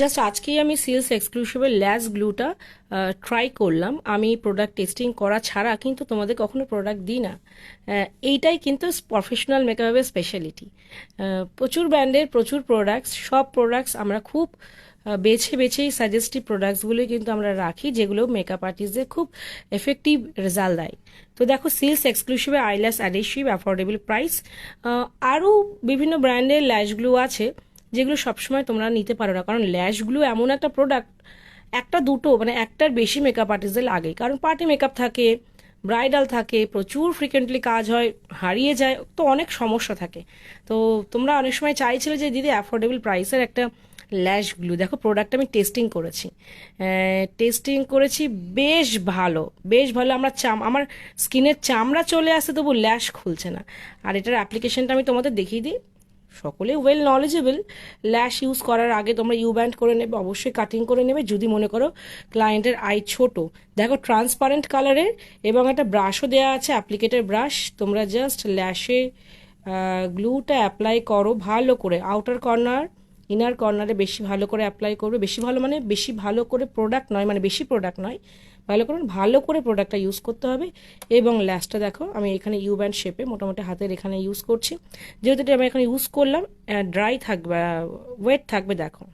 Just আজকেই আমি seals এক্সক্লুসিভের ল্যাশ গ্লুটা ট্রাই করলাম। আমি প্রোডাক্ট টেস্টিং করা ছাড়া কিন্তু তোমাদের কখনো প্রোডাক্ট দিই না। এইটাই কিন্তু প্রফেশনাল মেকআপের স্পেশালিটি। প্রচুর ব্র্যান্ডের প্রচুর প্রোডাক্টস, সব প্রোডাক্টস আমরা খুব বেছে বেছেই সাজেস্টিভ প্রোডাক্টসগুলোই কিন্তু আমরা রাখি, যেগুলো মেকআপ আর্টিস্টদের খুব এফেক্টিভ রেজাল্ট দেয়। তো দেখো, সিলস এক্সক্লুসিভে আইল্যাশ অ্যাডহেসিভ, অ্যাফোর্ডেবল প্রাইস। আরও বিভিন্ন ব্র্যান্ডের ল্যাশগুলো আছে যেগুলো সবসময় তোমরা নিতে পারো না, কারণ ল্যাশগুলো এমন একটা প্রোডাক্ট, একটা দুটো মানে একটার বেশি মেকআপ আর্টিস্টদের লাগে, কারণ পার্টি মেকআপ থাকে, ব্রাইডাল থাকে, প্রচুর ফ্রিকোয়েন্টলি কাজ হয়, হারিয়ে যায়, তো অনেক সমস্যা থাকে। তো তোমরা অনেক সময় চাইছিলে যে দিদি অ্যাফোর্ডেবল প্রাইসের একটা ল্যাশ গ্লু। দেখো, প্রোডাক্ট আমি টেস্টিং করেছি, বেশ ভালো, বেশ ভালো। আমার স্কিনের চামড়া চলে আসে, তবু ল্যাশ খুলছে না। আর এটার অ্যাপ্লিকেশনটা আমি তোমাদের দেখিয়ে দিই। সকলে ওয়েল নলেজেবল। ল্যাশ ইউজ করার আগে তোমরা ইউ ব্যান্ড করে নেবে, অবশ্যই কাটিং করে নেবে যদি মনে করো ক্লায়েন্টের আই ছোট। দেখো, ট্রান্সপারেন্ট কালারের এবং একটা ব্রাশও দেওয়া আছে, অ্যাপ্লিকেটার ব্রাশ। তোমরা জাস্ট ল্যাশে গ্লুটা অ্যাপ্লাই করো ভালো করে, আউটার কর্নার ইনার কর্নারে বেশি ভালো করে অ্যাপ্লাই করবে। বেশি ভালো মানে বেশি ভালো করে প্রোডাক্ট নয়, মানে বেশি প্রোডাক্ট নয়, ভালো করে প্রোডাক্টটা ইউজ করতে হবে। এবং ল্যাশটা দেখো, আমি এখানে ইউ ব্যান্ড শেপে মোটামুটি হাতের এখানে ইউজ করছি, যেহেতু এটা আমি এখন ইউজ করলাম, ড্রাই থাকবে, ওয়েট থাকবে। দেখো,